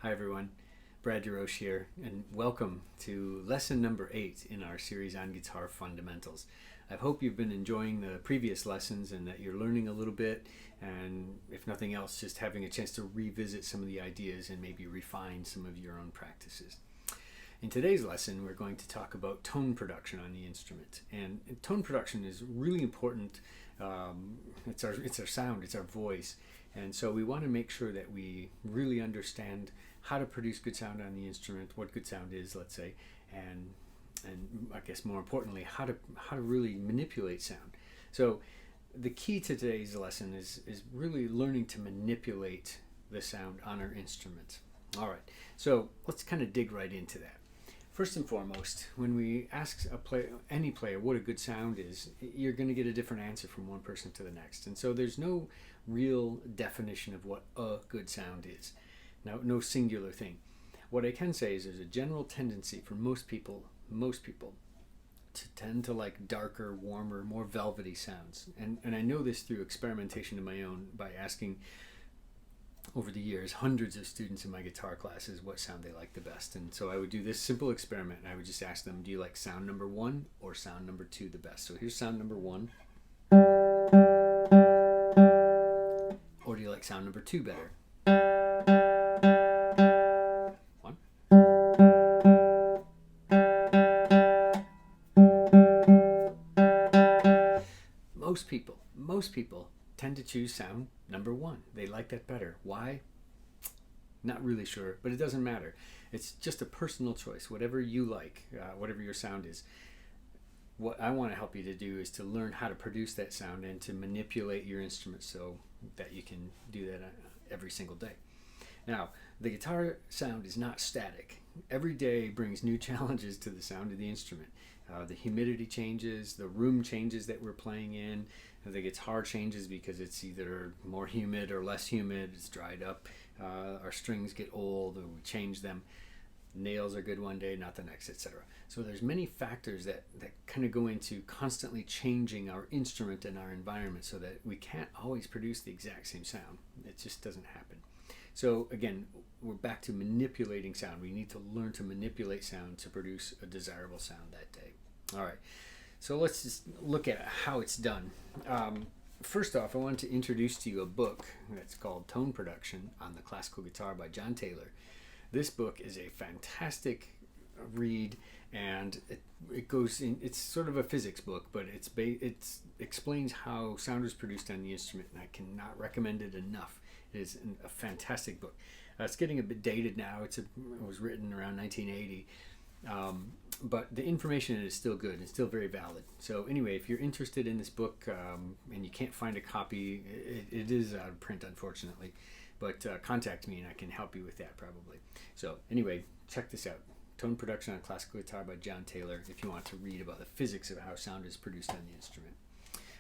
Hi everyone, Brad DeRoche here, and welcome to lesson number 8 in our series on guitar fundamentals. I hope you've been enjoying the previous lessons and that you're learning a little bit, and if nothing else, just having a chance to revisit some of the ideas and maybe refine some of your own practices. In today's lesson, we're going to talk about tone production on the instrument, and tone production is really important. It's our sound, it's our voice, and so we want to make sure that we really understand how to produce good sound on the instrument, what good sound is, let's say, and I guess more importantly, how to really manipulate sound. So the key to today's lesson is really learning to manipulate the sound on our instrument. All right, so let's kind of dig right into that. First and foremost, when we ask any player what a good sound is, you're going to get a different answer from one person to the next. And so there's no real definition of what a good sound is. No singular thing. What I can say is there's a general tendency for most people to tend to like darker, warmer, more velvety sounds. And I know this through experimentation of my own by asking over the years hundreds of students in my guitar classes what sound they like the best. And so I would do this simple experiment and I would just ask them, do you like sound number 1 or sound number 2 the best? So here's sound number 1. Or do you like sound number 2 better? 1. Most people tend to choose sound number 1. They like that better. Why? Not really sure, but it doesn't matter. It's just a personal choice. Whatever you like, whatever your sound is. What I want to help you to do is to learn how to produce that sound and to manipulate your instrument so that you can do that every single day. Now, the guitar sound is not static. Every day brings new challenges to the sound of the instrument. The humidity changes, the room changes that we're playing in. The guitar changes because it's either more humid or less humid, it's dried up. Our strings get old or we change them. Nails are good one day, not the next, etc. So there's many factors that kind of go into constantly changing our instrument and our environment so that we can't always produce the exact same sound. It just doesn't happen. So again, we're back to manipulating sound. We need to learn to manipulate sound to produce a desirable sound that day. All right, so let's just look at how it's done. First off, I want to introduce to you a book that's called Tone Production on the Classical Guitar by John Taylor. This book is a fantastic read, and it goes in. It's sort of a physics book, but it explains how sound is produced on the instrument, and I cannot recommend it enough. It is a fantastic book. It's getting a bit dated now. It was written around 1980, but the information in it is still good and still very valid. So anyway, if you're interested in this book and you can't find a copy, it is out of print, unfortunately. But contact me and I can help you with that probably. So anyway, check this out. Tone Production on Classical Guitar by John Taylor if you want to read about the physics of how sound is produced on the instrument.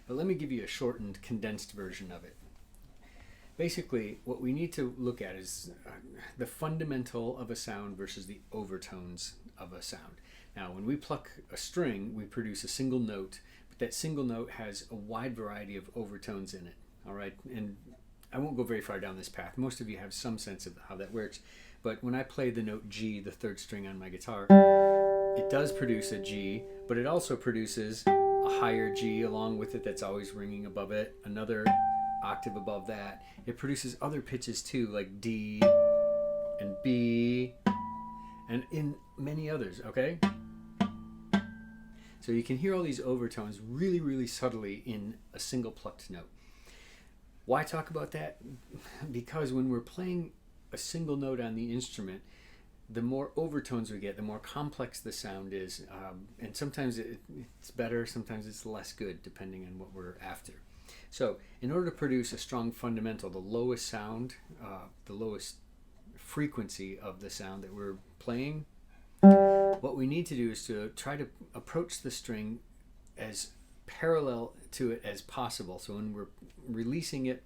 But let me give you a shortened, condensed version of it. Basically, what we need to look at is the fundamental of a sound versus the overtones of a sound. Now, when we pluck a string, we produce a single note, but that single note has a wide variety of overtones in it. All right, and I won't go very far down this path. Most of you have some sense of how that works, but when I play the note G, the 3rd string on my guitar, it does produce a G, but it also produces a higher G along with it that's always ringing above it, another octave above that. It produces other pitches too, like D and B and in many others, okay? So you can hear all these overtones really, really subtly in a single plucked note. Why talk about that? Because when we're playing a single note on the instrument, the more overtones we get, the more complex the sound is, and sometimes it's better, sometimes it's less good, depending on what we're after. So in order to produce a strong fundamental, the lowest sound, the lowest frequency of the sound that we're playing, what we need to do is to try to approach the string as parallel to it as possible. So when we're releasing it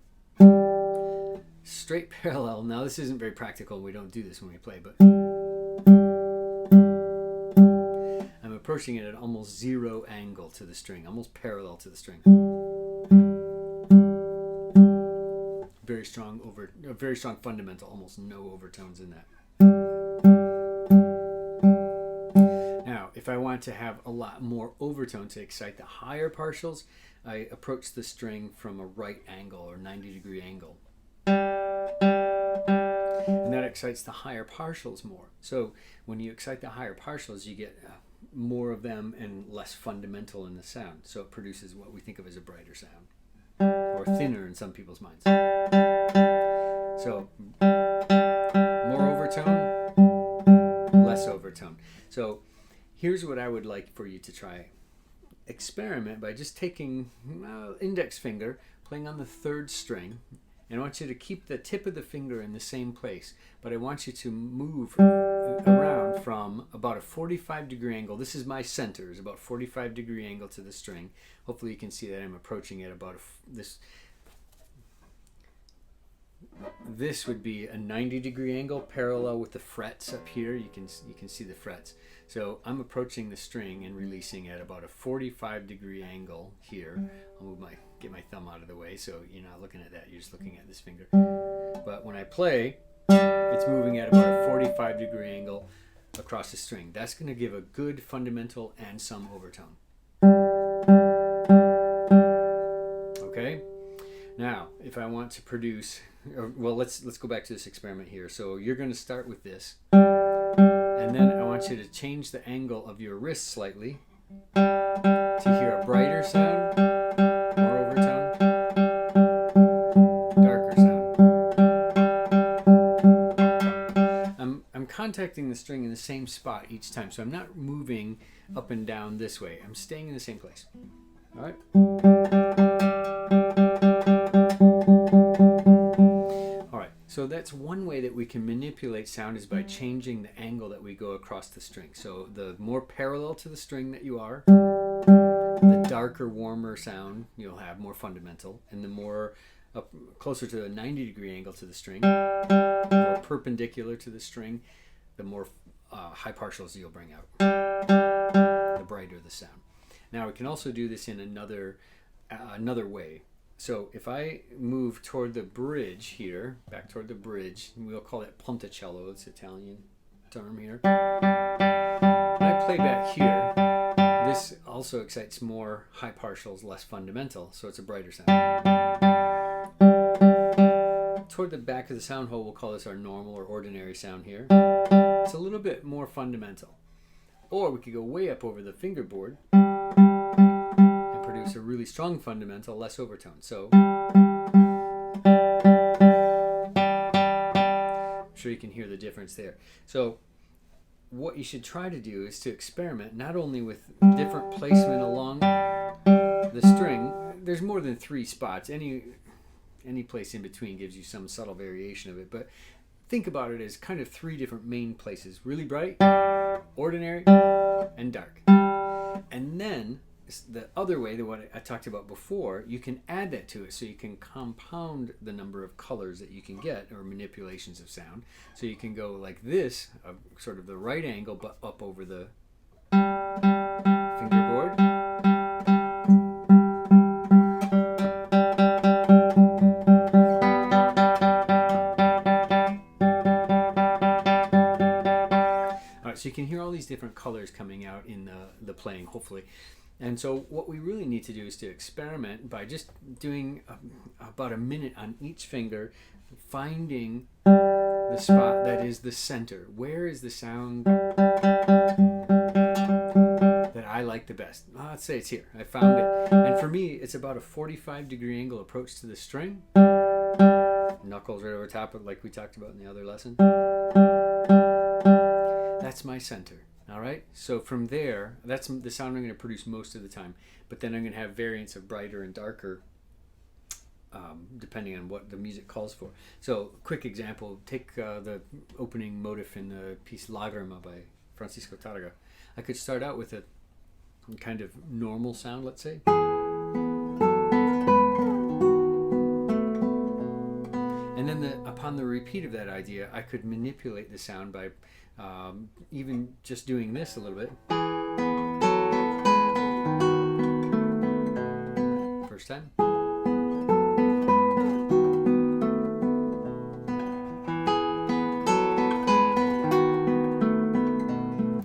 straight parallel, now this isn't very practical, we don't do this when we play, but I'm approaching it at almost 0 angle to the string, almost parallel to the string. Very strong fundamental, almost no overtones in that. if I want to have a lot more overtone to excite the higher partials, I approach the string from a right angle or 90-degree angle. And that excites the higher partials more. So when you excite the higher partials, you get more of them and less fundamental in the sound. So it produces what we think of as a brighter sound, or thinner in some people's minds. So more overtone, less overtone. So here's what I would like for you to try. Experiment by just taking index finger, playing on the third string, and I want you to keep the tip of the finger in the same place, but I want you to move around from about a 45-degree angle. This is my center, is about 45-degree angle to the string. Hopefully you can see that I'm approaching it about this would be a 90-degree angle parallel with the frets up here. You can see the frets. So I'm approaching the string and releasing at about a 45-degree angle here. I'll get my thumb out of the way so you're not looking at that, you're just looking at this finger. But when I play, it's moving at about a 45-degree angle across the string. That's going to give a good fundamental and some overtone. Okay? Now, if I want to produce, well, let's go back to this experiment here. So you're going to start with this, and then I want you to change the angle of your wrist slightly to hear a brighter sound, more overtone, darker sound. I'm contacting the string in the same spot each time, so I'm not moving up and down this way. I'm staying in the same place. All right? So that's one way that we can manipulate sound, is by changing the angle that we go across the string. So the more parallel to the string that you are, the darker, warmer sound you'll have, more fundamental, and the more closer to a 90-degree angle to the string, more perpendicular to the string, the more high partials you'll bring out, the brighter the sound. Now we can also do this in another way. So if I move toward the bridge here, back toward the bridge, we'll call it ponticello, it's an Italian term here. When I play back here, this also excites more high partials, less fundamental, so it's a brighter sound. Toward the back of the sound hole, we'll call this our normal or ordinary sound here. It's a little bit more fundamental. Or we could go way up over the fingerboard, produce a really strong fundamental, less overtone. So I'm sure you can hear the difference there. So what you should try to do is to experiment not only with different placement along the string. There's more than 3 spots. Any place in between gives you some subtle variation of it, but think about it as kind of 3 different main places: really bright, ordinary, and dark. And then the other way, what I talked about before, you can add that to it, so you can compound the number of colors that you can get, or manipulations of sound. So you can go like this, sort of the right angle, but up over the fingerboard. All right, so you can hear all these different colors coming out in the playing, hopefully. And so what we really need to do is to experiment by just doing about a minute on each finger, finding the spot that is the center. Where is the sound that I like the best? Well, let's say it's here. I found it. And for me, it's about a 45-degree angle approach to the string. Knuckles right over top of it, like we talked about in the other lesson. That's my center. All right, so from there, that's the sound I'm going to produce most of the time, but then I'm going to have variants of brighter and darker depending on what the music calls for. So, quick example, take the opening motif in the piece Lagrima by Francisco Targa. I could start out with a kind of normal sound, let's say. And then upon the repeat of that idea, I could manipulate the sound by even just doing this a little bit. First time.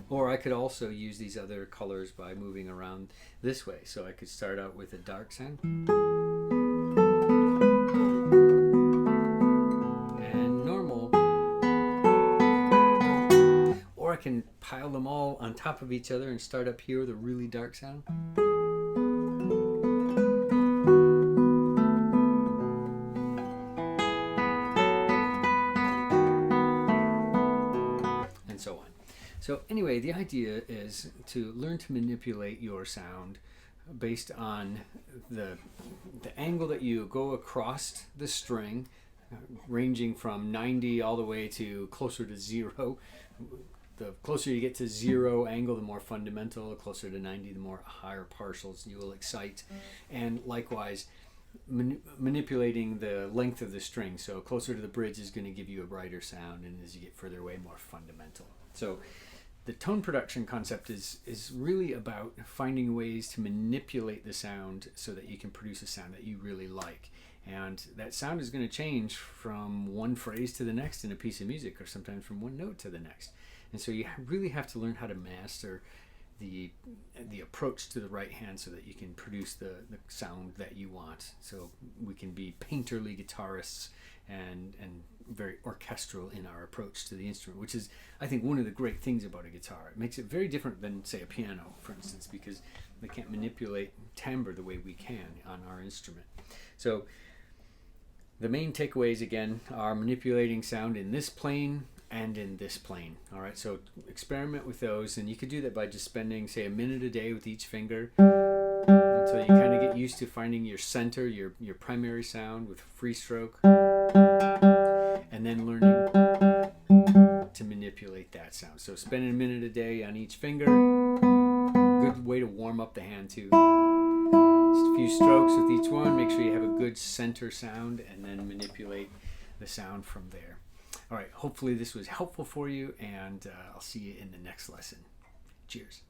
Or I could also use these other colors by moving around this way. So I could start out with a dark sound. And normal. Or I can pile them all on top of each other and start up here with a really dark sound. So on. So anyway, the idea is to learn to manipulate your sound based on the angle that you go across the string, ranging from 90 all the way to closer to 0. The closer you get to 0 angle, the more fundamental. The closer to 90, the more higher partials you will excite. And likewise, manipulating the length of the string. So closer to the bridge is going to give you a brighter sound, and as you get further away, more fundamental. So the tone production concept is really about finding ways to manipulate the sound so that you can produce a sound that you really like. And that sound is going to change from one phrase to the next in a piece of music, or sometimes from one note to the next. And so you really have to learn how to master the approach to the right hand so that you can produce the sound that you want. So we can be painterly guitarists and very orchestral in our approach to the instrument, which is, I think, one of the great things about a guitar. It makes it very different than, say, a piano, for instance, because they can't manipulate timbre the way we can on our instrument. So the main takeaways, again, are manipulating sound in this plane and in this plane. All right, so experiment with those, and you could do that by just spending, say, a minute a day with each finger until you kind of get used to finding your center, your primary sound with free stroke, and then learning to manipulate that sound. So spending a minute a day on each finger, good way to warm up the hand too. Just a few strokes with each one, make sure you have a good center sound, and then manipulate the sound from there. All right, hopefully this was helpful for you, and I'll see you in the next lesson. Cheers.